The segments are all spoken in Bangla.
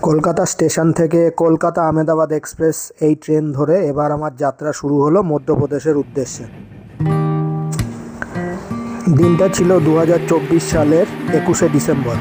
কলকাতা স্টেশন থেকে কলকাতা আহমেদাবাদ এক্সপ্রেস এই ট্রেন ধরে এবার আমার যাত্রা শুরু হলো মধ্যপ্রদেশের উদ্দেশ্যে। দিনটা ছিল 2024 সালের 21শে ডিসেম্বর।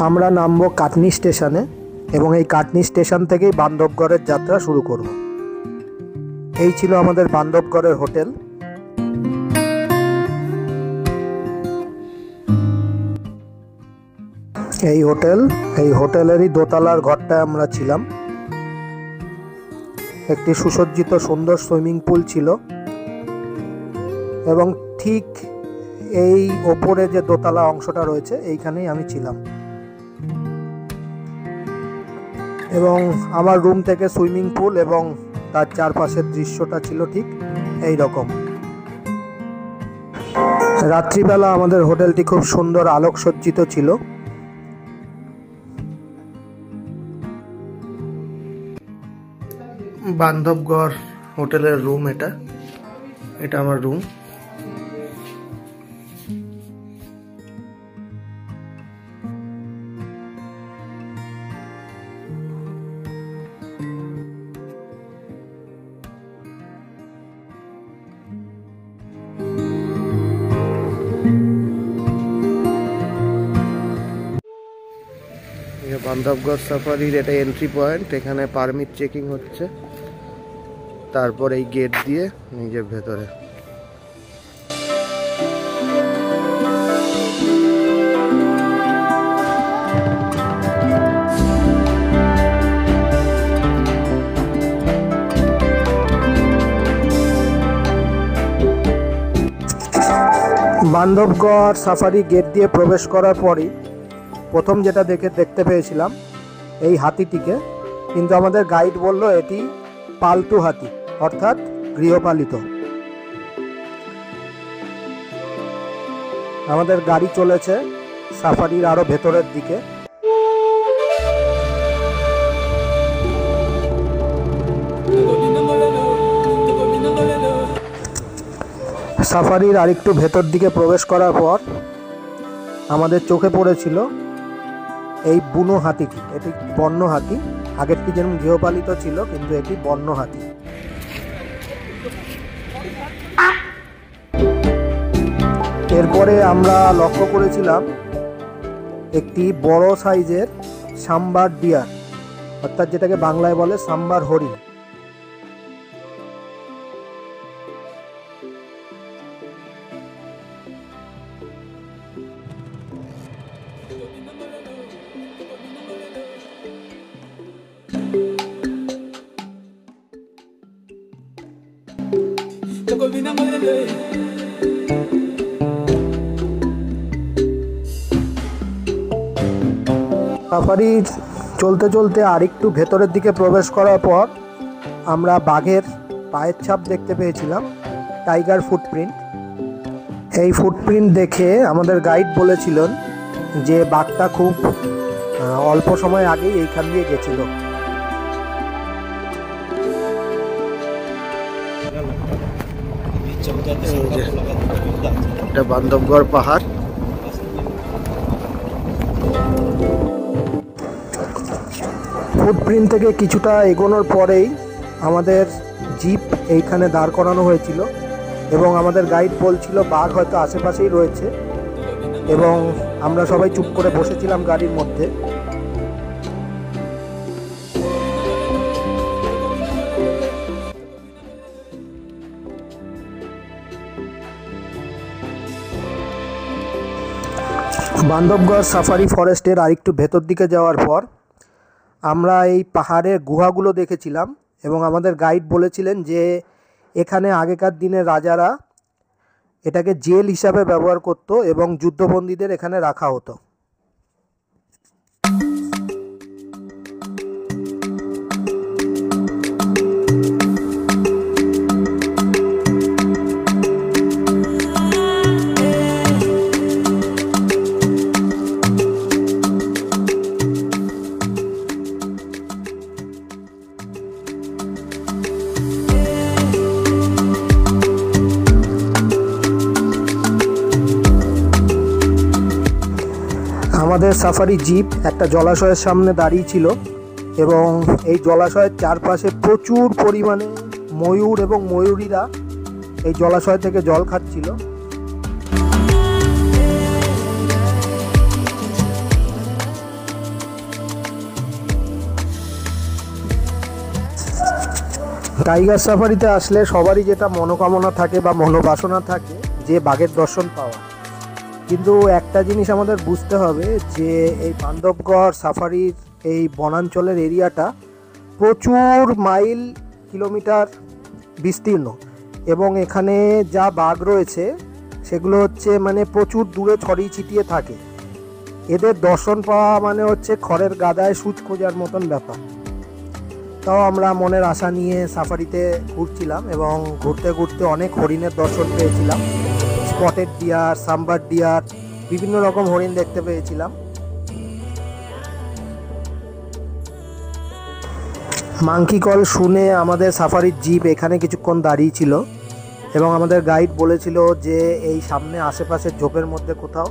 আমরা নামবো কাটনি স্টেশনে এবং এই কাটনি স্টেশন থেকেই বান্ধবগড়ের যাত্রা শুরু করব। এই ছিল আমাদের বান্ধবগড়ের হোটেল। এই হোটেলেরই দোতলার ঘরটায় আমরা ছিলাম। একটি সুসজ্জিত সুন্দর সুইমিং পুল ছিল এবং ঠিক এই ওপরে যে দোতলা অংশটা রয়েছে এইখানেই আমি ছিলাম এবং আমার রুম থেকে সুইমিং পুল এবং তার চারপাশের দৃশ্যটা ছিল ঠিক এই রকম। রাত্রিবেলা আমাদের হোটেলটি খুব সুন্দর আলোকসজ্জিত ছিল। বান্ধবগড় হোটেলের রুম, এটা আমার রুম। বান্ধবগড় সাফারির এটা এন্ট্রি পয়েন্ট। এখানে পারমিট চেকিং হচ্ছে, তারপর এই গেট দিয়ে নিজের ভেতরে। বান্ধবগড় সাফারি গেট দিয়ে প্রবেশ করার পরই প্রথম যেটা দেখতে পেয়েছিলাম এই হাতিটিকে, কিন্তু আমাদের গাইড বলল এটি পালতু হাতি, অর্থাৎ গৃহপালিত। আমাদের গাড়ি চলেছে সাফারির আরো ভেতরের দিকে। সাফারির আরেকটু ভেতর দিকে প্রবেশ করার পর আমাদের চোখে পড়েছিল এই বুনো হাতিটি। এটি বন্য হাতি, আগেরটি যেমন গৃহপালিত ছিল কিন্তু এটি বন্য হাতি। এরপরে আমরা লক্ষ্য করেছিলাম একটি বড় সাইজের সাম্বার ডিয়ার, অর্থাৎ যেটাকে বাংলায় বলে সাম্বার হরিণ। সাফারি চলতে চলতে আরেকটু ভেতরের দিকে প্রবেশ করার পর আমরা বাঘের পায়ের ছাপ দেখতে পেয়েছিলাম, টাইগার ফুটপ্রিন্ট। এই ফুটপ্রিন্ট দেখে আমাদের গাইড বলেছিলেন যে বাঘটা খুব অল্প সময় আগেই এইখান দিয়ে গেছিল। এটা বান্ধবগড় পাহাড়। ফুটপ্রিন্ট থেকে কিছুটা এগোনোর পরেই আমাদের জিপ এইখানে দাঁড় করানো হয়েছিল এবং আমাদের গাইড বলছিল বাঘ হয়তো আশেপাশেই রয়েছে এবং আমরা সবাই চুপ করে বসেছিলাম গাড়ির মধ্যে। বান্ধবগড় সাফারি ফরেস্টের আরেকটু ভেতর দিকে যাওয়ার পর আমরা এই পাহাড়ের গুহাগুলো দেখেছিলাম এবং আমাদের গাইড বলেছিলেন যে এখানে আগেকার দিনের রাজারা এটাকে জেল হিসাবে ব্যবহার করত এবং যুদ্ধবন্দীদের এখানে রাখা হতো। আমাদের সাফারি জিপ একটা জলাশয়ের সামনে দাঁড়িয়ে ছিল এবং এই জলাশয়ের চারপাশে প্রচুর পরিমাণে ময়ূর এবং ময়ূরীরা এই জলাশয় থেকে জল খাচ্ছিল। টাইগার সাফারিতে আসলে সবারই যেটা মনোকামনা থাকে বা মনোবাসনা থাকে যে বাঘের দর্শন পাওয়া, কিন্তু একটা জিনিস আমাদের বুঝতে হবে যে এই বান্ধবগড় সাফারির এই বনাঞ্চলের এরিয়াটা প্রচুর মাইল কিলোমিটার বিস্তীর্ণ এবং এখানে যা বাঘ রয়েছে সেগুলো হচ্ছে মানে প্রচুর দূরে ছড়িয়ে ছিটিয়ে থাকে। এদের দর্শন পাওয়া মানে হচ্ছে খড়ের গাদায় সূচ খোঁজার মতন ব্যাপার। তাও আমরা মনের আশা নিয়ে সাফারিতে ঘুরছিলাম এবং ঘুরতে ঘুরতে অনেক হরিণের দর্শন পেয়েছিলাম। স্পটেড ডিয়ার, সাম্বার ডিয়ার, বিভিন্ন রকম হরিণ দেখতে পেয়েছিলাম। মাংকি কল শুনে আমাদের সাফারির জিপ এখানে কিছুক্ষণ দাঁড়িয়ে ছিল এবং আমাদের গাইড বলেছিল যে এই সামনে আশেপাশের ঝোপের মধ্যে কোথাও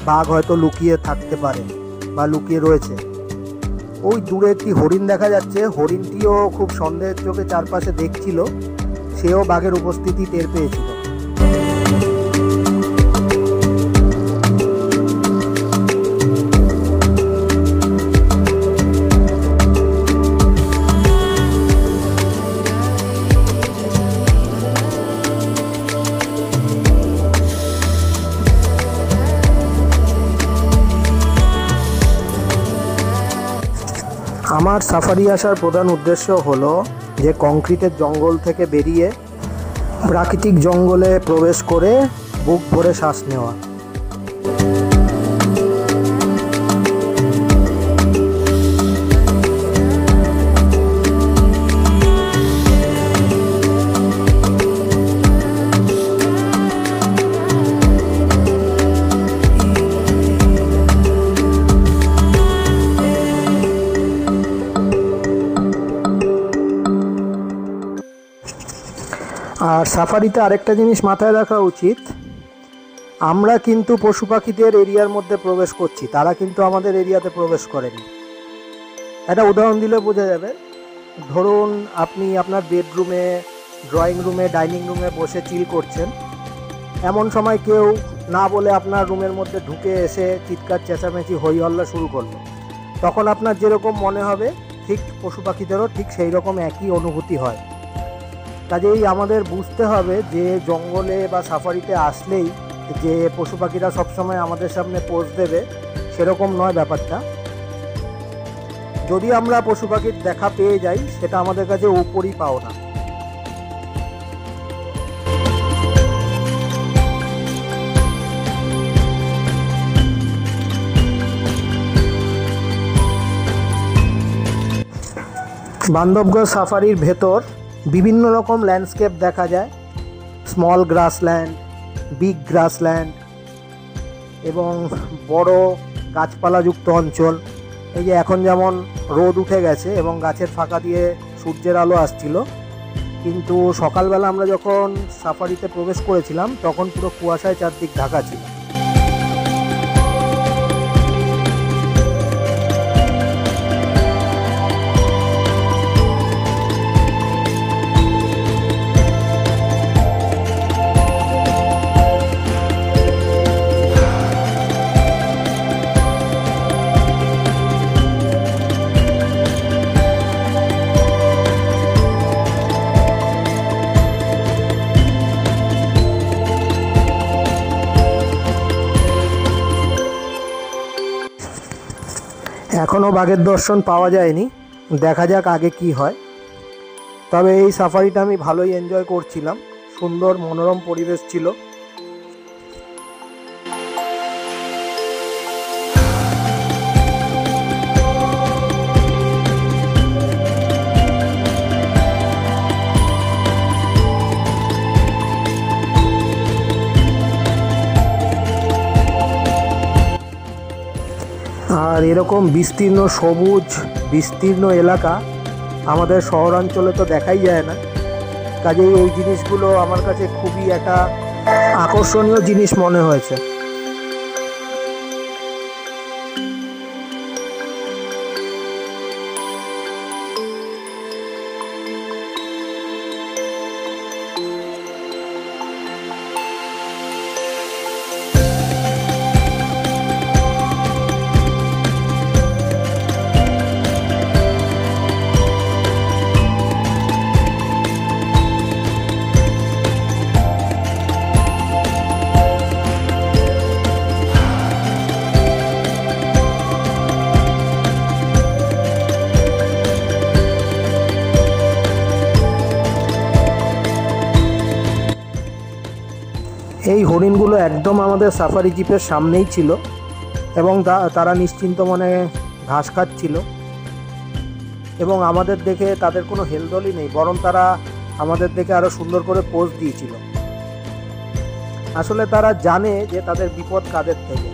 বাঘ হয়তো লুকিয়ে থাকতে পারে বা লুকিয়ে রয়েছে। ওই দূরে একটি হরিণ দেখা যাচ্ছে, হরিণটিও খুব সন্দেহের চোখে চারপাশে দেখছিল, সেও বাঘের উপস্থিতি টের পেয়েছিল। আমার সাফারি আসার প্রধান উদ্দেশ্য হলো যে কংক্রিটের জঙ্গল থেকে বেরিয়ে প্রাকৃতিক জঙ্গলে প্রবেশ করে বুক ভরে শ্বাস নেওয়া। আর সাফারিতে আরেকটা জিনিস মাথায় রাখা উচিত, আমরা কিন্তু পশু পাখিদের এরিয়ার মধ্যে প্রবেশ করছি, তারা কিন্তু আমাদের এরিয়াতে প্রবেশ করেনি। একটা উদাহরণ দিলে বোঝা যাবে। ধরুন আপনি আপনার বেডরুমে, ড্রয়িং রুমে, ডাইনিং রুমে বসে চিল করছেন, এমন সময় কেউ না বলে আপনার রুমের মধ্যে ঢুকে এসে চিৎকার চেঁচামেচি হই হল্লা শুরু করলো, তখন আপনার যেরকম মনে হবে ঠিক পশু পাখিদেরও ঠিক সেই রকম একই অনুভূতি হয়। কাজেই আমাদের বুঝতে হবে যে জঙ্গলে বা সাফারিতে আসলেই যে পশু পাখিরা সবসময় আমাদের সামনে পোজ দেবে সেরকম নয় ব্যাপারটা। যদি আমরা পশু পাখির দেখা পেয়ে যাই সেটা আমাদের কাছে উপরই পাওনা। বান্ধবগড় সাফারির ভেতর বিভিন্ন রকম ল্যান্ডস্কেপ দেখা যায়, স্মল গ্রাসল্যান্ড, বিগ গ্রাসল্যান্ড এবং বড় গাছপালাযুক্ত অঞ্চল। এই যে এখন যেমন রোদ উঠে গেছে এবং গাছের ফাঁকা দিয়ে সূর্যের আলো আসছিল, কিন্তু সকালবেলা আমরা যখন সাফারিতে প্রবেশ করেছিলাম তখন পুরো কুয়াশায় চারদিক ঢাকা ছিল। এখনও বাঘের দর্শন পাওয়া যায়নি, দেখা যাক আগে কি হয়। তবে এই সাফারিটা আমি ভালোই এনজয় করছিলাম, সুন্দর মনোরম পরিবেশ ছিল। আর এরকম বিস্তীর্ণ সবুজ বিস্তীর্ণ এলাকা আমাদের শহরাঞ্চলে তো দেখাই যায় না। কাজেই এই জিনিসগুলো আমার কাছে খুবই একটা আকর্ষণীয় জিনিস মনে হয়েছে। এই হরিণগুলো একদম আমাদের সাফারি জিপের সামনেই ছিল এবং তারা নিশ্চিন্ত মনে ঘাস খাচ্ছিল এবং আমাদের দেখে তাদের কোনো হেলদোলই নেই, বরং তারা আমাদের দেখে আরো সুন্দর করে পোজ দিয়েছিল। আসলে তারা জানে যে তাদের বিপদ কাদের থেকে।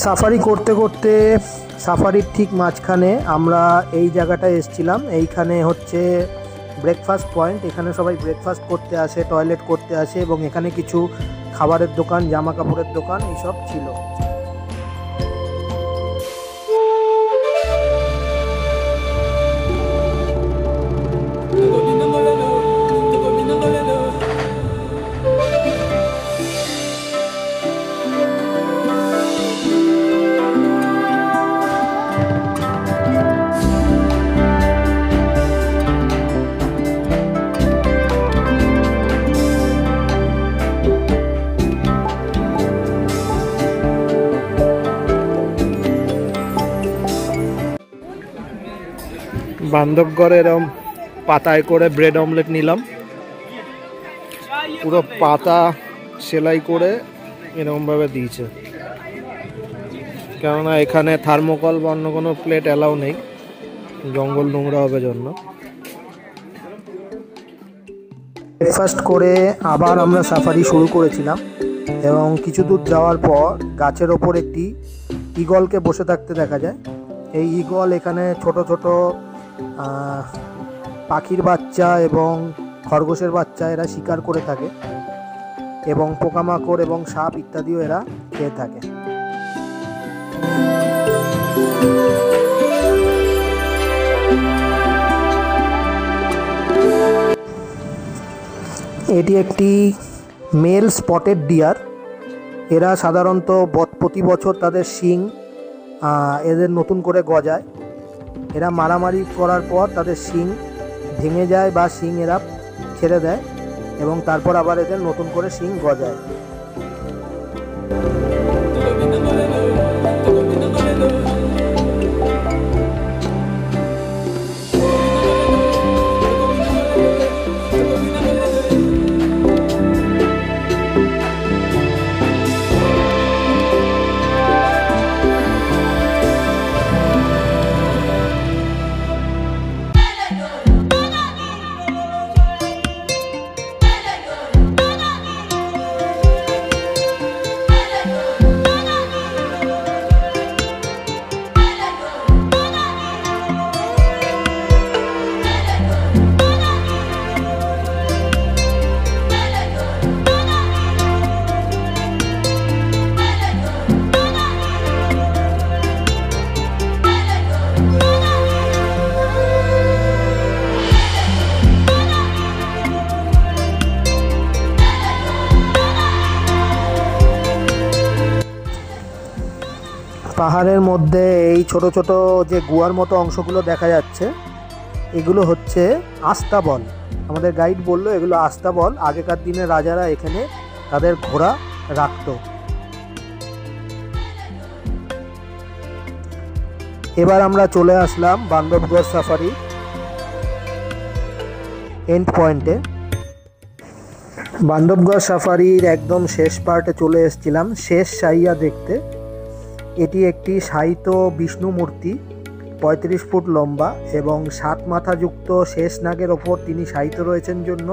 সাফারি করতে করতে সাফারির ঠিক মাঝখানে আমরা এই জায়গাটায় এসেছিলাম। এইখানে হচ্ছে ব্রেকফাস্ট পয়েন্ট। এখানে সবাই ব্রেকফাস্ট করতে আসে, টয়লেট করতে আসে এবং এখানে কিছু খাবারের দোকান, জামা কাপড়ের দোকান এইসব ছিল। বান্ধবগড়ে এরকম পাতায় করে ব্রেড অমলেট নিলাম, পুরো পাতা সেলাই করে এরকমভাবে দিয়েছে, কেননা এখানে থার্মোকল বা অন্য কোনো প্লেট অ্যালাউ নেই, জঙ্গল নোংরা হবে জন্য। ব্রেকফাস্ট করে আবার আমরা সাফারি শুরু করেছিলাম এবং কিছু দূর যাওয়ার পর গাছের ওপর একটি ঈগলকে বসে থাকতে দেখা যায়। এই ঈগল এখানে ছোট ছোট পাখির বাচ্চা এবং খরগোশের বাচ্চা এরা শিকার করে থাকে এবং পোকামাকড় এবং সাপ ইত্যাদিও এরা খেয়ে থাকে। এটি একটি মেল স্পটেড ডিয়ার। এরা সাধারণত প্রতি বছর তাদের শিং এদের নতুন করে গজায়। এরা মারামারি করার পর তাদের শিং ভেঙে যায় বা শিং এরা ছেড়ে দেয় এবং তারপর আবার এদের নতুন করে শিং গজায়। পাহাড়ের মধ্যে এই ছোট ছোট যে গুহার মতো অংশগুলো দেখা যাচ্ছে, এগুলো হচ্ছে আস্তাবল। আমাদের গাইড বলল এগুলো আস্তাবল। আগেকার দিনে রাজারা এখানে তাদের ঘোড়া রাখত। এবার আমরা চলে আসলাম বান্ধবগড় সাফারি। এন্ড পয়েন্টে। বান্ধবগড় সাফারির একদম শেষ পার্টে চলে এসেছিলাম শেষ সাইয়া দেখতে। এটি একটি শায়িত বিষ্ণু মূর্তি, 35 ফুট লম্বা এবং 7 মাথাযুক্ত শেষ নাগের ওপর তিনি শায়িত রয়েছেন জন্য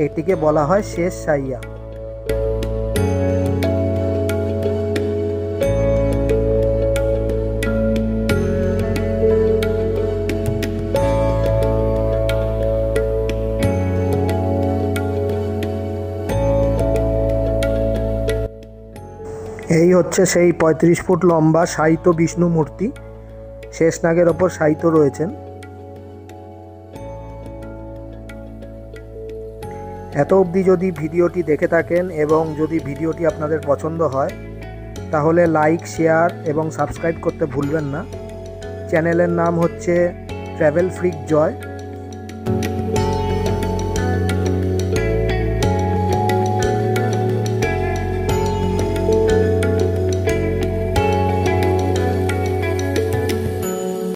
এটিকে বলা হয় শেষ সাইয়া। এই হচ্ছে সেই 35 ফুট লম্বা শায়িত বিষ্ণু মূর্তি, শেষনাগের ওপর শায়িত রয়েছেন। এত অবধি যদি ভিডিওটি দেখে থাকেন এবং যদি ভিডিওটি আপনাদের পছন্দ হয় তাহলে লাইক, শেয়ার এবং সাবস্ক্রাইব করতে ভুলবেন না। চ্যানেলের নাম হচ্ছে ট্র্যাভেল ফ্রিক জয়।